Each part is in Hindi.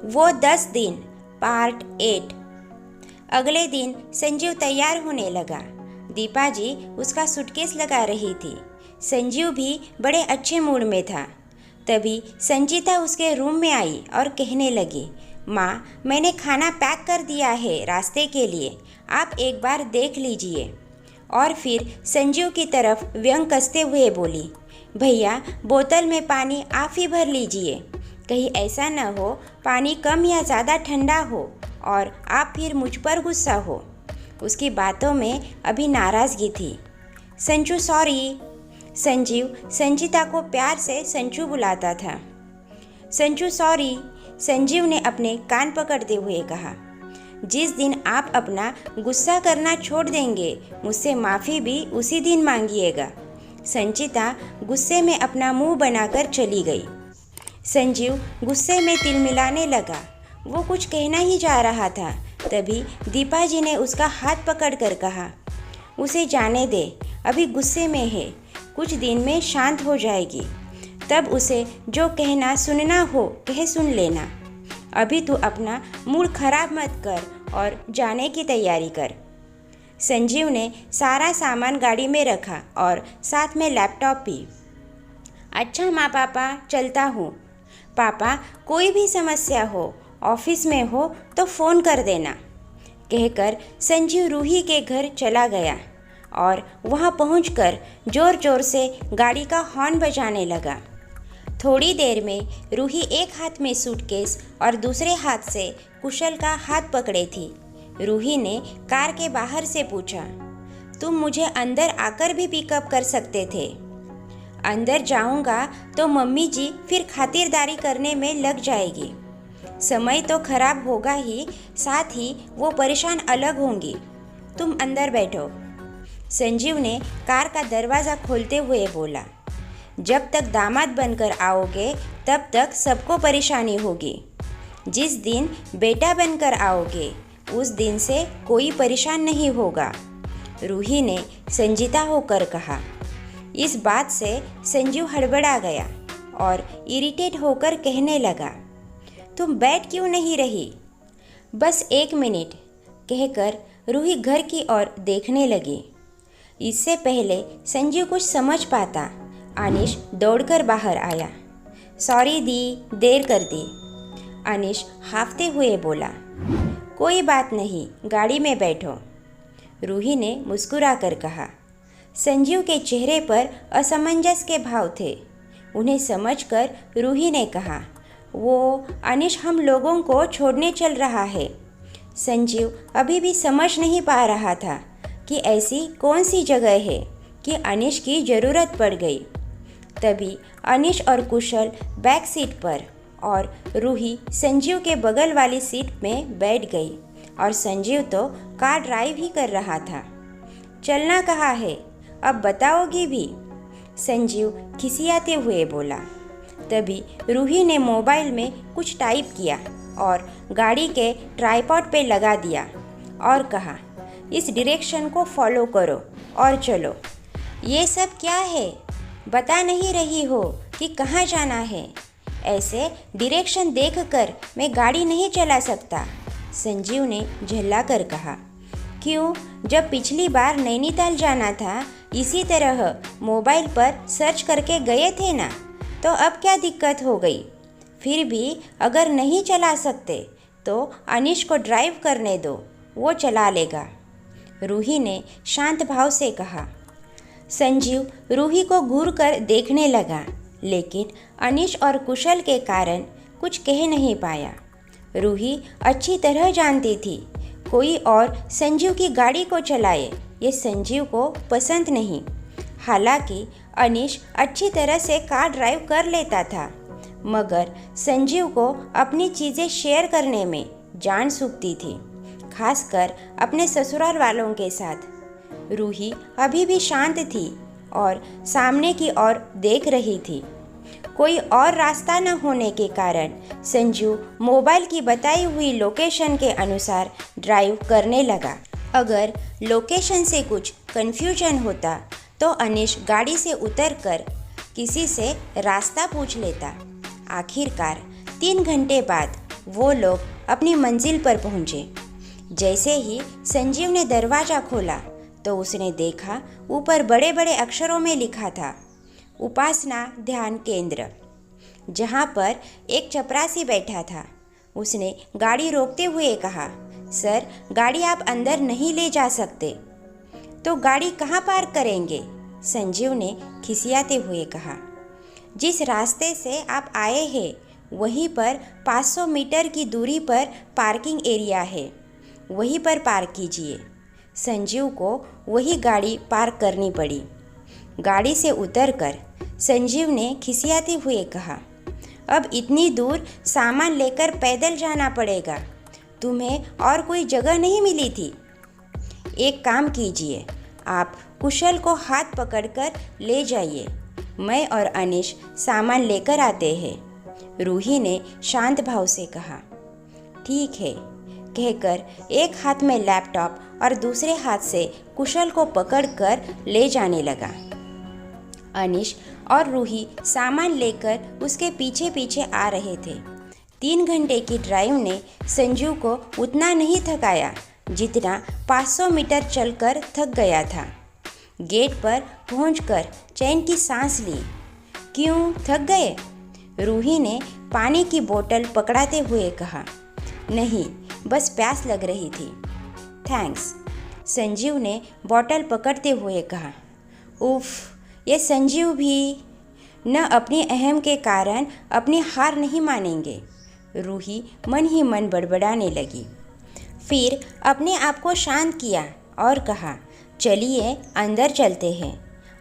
वो 10 दिन पार्ट 8। अगले दिन संजीव तैयार होने लगा। दीपा जी उसका सूटकेस लगा रही थी। संजीव भी बड़े अच्छे मूड में था। तभी संजीता उसके रूम में आई और कहने लगी, माँ, मैंने खाना पैक कर दिया है रास्ते के लिए, आप एक बार देख लीजिए। और फिर संजीव की तरफ व्यंग कसते हुए बोली, भैया बोतल में पानी आप ही भर लीजिए, कहीं ऐसा न हो पानी कम या ज़्यादा ठंडा हो और आप फिर मुझ पर गुस्सा हो। उसकी बातों में अभी नाराज़गी थी। संजू सॉरी। संजीव संजीता को प्यार से संजू बुलाता था। संजू सॉरी, संजीव ने अपने कान पकड़ते हुए कहा। जिस दिन आप अपना गुस्सा करना छोड़ देंगे, मुझसे माफ़ी भी उसी दिन मांगिएगा। संजीता गुस्से में अपना मुंह बनाकर चली गई। संजीव गुस्से में तिलमिलाने लगा। वो कुछ कहना ही जा रहा था, तभी दीपा जी ने उसका हाथ पकड़कर कहा, उसे जाने दे, अभी गुस्से में है, कुछ दिन में शांत हो जाएगी, तब उसे जो कहना सुनना हो कह सुन लेना। अभी तू अपना मूड खराब मत कर और जाने की तैयारी कर। संजीव ने सारा सामान गाड़ी में रखा और साथ में लैपटॉप भी। अच्छा माँ पापा, चलता हूँ। पापा, कोई भी समस्या हो, ऑफिस में हो तो फ़ोन कर देना, कहकर संजीव रूही के घर चला गया और वहाँ पहुंचकर ज़ोर ज़ोर से गाड़ी का हॉर्न बजाने लगा। थोड़ी देर में रूही एक हाथ में सूटकेस और दूसरे हाथ से कुशल का हाथ पकड़े थी। रूही ने कार के बाहर से पूछा, तुम मुझे अंदर आकर भी पिकअप कर सकते थे। अंदर जाऊंगा तो मम्मी जी फिर खातिरदारी करने में लग जाएगी, समय तो खराब होगा ही, साथ ही वो परेशान अलग होंगी। तुम अंदर बैठो। संजीव ने कार का दरवाज़ा खोलते हुए बोला, जब तक दामाद बनकर आओगे तब तक सबको परेशानी होगी, जिस दिन बेटा बनकर आओगे उस दिन से कोई परेशान नहीं होगा। रूही ने संजीता होकर कहा। इस बात से संजीव हड़बड़ा गया और इरिटेट होकर कहने लगा, तुम बैठ क्यों नहीं रही? बस 1 मिनट, कहकर रूही घर की ओर देखने लगी। इससे पहले संजीव कुछ समझ पाता, अनीश दौड़कर बाहर आया। सॉरी दी, देर कर दी। अनीश हाफते हुए बोला, कोई बात नहीं, गाड़ी में बैठो। रूही ने मुस्कुराकर कहा। संजीव के चेहरे पर असमंजस के भाव थे। उन्हें समझकर रूही ने कहा, वो अनीश हम लोगों को छोड़ने चल रहा है। संजीव अभी भी समझ नहीं पा रहा था कि ऐसी कौन सी जगह है कि अनीश की ज़रूरत पड़ गई। तभी अनीश और कुशल बैक सीट पर और रूही संजीव के बगल वाली सीट में बैठ गई और संजीव तो कार ड्राइव ही कर रहा था। चलना कहाँ है, अब बताओगी भी? संजीव खिसियाते हुए बोला। तभी रूही ने मोबाइल में कुछ टाइप किया और गाड़ी के ट्राइपॉड पे लगा दिया और कहा, इस डायरेक्शन को फॉलो करो और चलो। ये सब क्या है? बता नहीं रही हो कि कहाँ जाना है? ऐसे डायरेक्शन देखकर मैं गाड़ी नहीं चला सकता, संजीव ने झल्लाकर कहा। क्यों? जब पिछली बार नैनीताल जाना था इसी तरह मोबाइल पर सर्च करके गए थे ना, तो अब क्या दिक्कत हो गई? फिर भी अगर नहीं चला सकते तो अनीश को ड्राइव करने दो, वो चला लेगा, रूही ने शांत भाव से कहा। संजीव रूही को घूर कर देखने लगा, लेकिन अनीश और कुशल के कारण कुछ कह नहीं पाया। रूही अच्छी तरह जानती थी, कोई और संजीव की गाड़ी को चलाए ये संजीव को पसंद नहीं। हालांकि अनीश अच्छी तरह से कार ड्राइव कर लेता था, मगर संजीव को अपनी चीज़ें शेयर करने में जान सूखती थी, खासकर अपने ससुराल वालों के साथ। रूही अभी भी शांत थी और सामने की ओर देख रही थी। कोई और रास्ता न होने के कारण संजू मोबाइल की बताई हुई लोकेशन के अनुसार ड्राइव करने लगा। अगर लोकेशन से कुछ कन्फ्यूजन होता तो अनीश गाड़ी से उतरकर किसी से रास्ता पूछ लेता। आखिरकार 3 घंटे बाद वो लोग अपनी मंजिल पर पहुँचे। जैसे ही संजीव ने दरवाज़ा खोला तो उसने देखा ऊपर बड़े बड़े अक्षरों में लिखा था, उपासना ध्यान केंद्र। जहाँ पर एक चपरासी बैठा था। उसने गाड़ी रोकते हुए कहा, सर, गाड़ी आप अंदर नहीं ले जा सकते। तो गाड़ी कहाँ पार्क करेंगे? संजीव ने खिसियाते हुए कहा, जिस रास्ते से आप आए हैं वहीं पर 500 मीटर की दूरी पर पार्किंग एरिया है, वहीं पर पार्क कीजिए। संजीव को वही गाड़ी पार्क करनी पड़ी। गाड़ी से उतरकर संजीव ने खिसियाते हुए कहा, अब इतनी दूर सामान लेकर पैदल जाना पड़ेगा। तुम्हें और कोई जगह नहीं मिली थी? एक काम कीजिए, आप कुशल को हाथ पकड़कर ले जाइए। मैं और अनिश सामान लेकर आते हैं। रूही ने शांत भाव से कहा। ठीक है, कहकर एक हाथ में लैपटॉप और दूसरे हाथ से कुशल को पकड़कर ले जाने लगा। अनिश और रूही सामान लेकर उसके पीछे पीछे आ रहे थे। 3 घंटे की ड्राइव ने संजीव को उतना नहीं थकाया जितना 500 मीटर चलकर थक गया था। गेट पर पहुंचकर चैन की सांस ली। क्यों थक गए? रूही ने पानी की बोतल पकड़ाते हुए कहा। नहीं, बस प्यास लग रही थी। थैंक्स, संजीव ने बोतल पकड़ते हुए कहा। उफ, ये संजीव भी न अपनी अहम के कारण अपनी हार नहीं मानेंगे। रूही मन ही मन बड़बड़ाने लगी। फिर अपने आप को शांत किया और कहा, चलिए अंदर चलते हैं।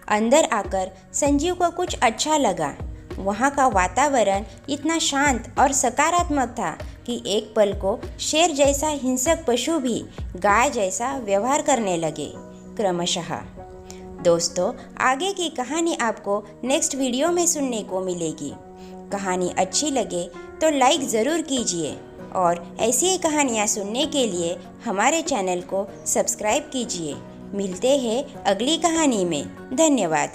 अंदर आकर संजीव को कुछ अच्छा लगा। वहाँ का वातावरण इतना शांत और सकारात्मक था कि एक पल को शेर जैसा हिंसक पशु भी गाय जैसा व्यवहार करने लगे क्रमशः। दोस्तों, आगे की कहानी आपको नेक्स्ट वीडियो में सुनने को मिलेगी। कहानी अच्छी लगे तो लाइक ज़रूर कीजिए और ऐसी ही कहानियाँ सुनने के लिए हमारे चैनल को सब्सक्राइब कीजिए। मिलते हैं अगली कहानी में। धन्यवाद।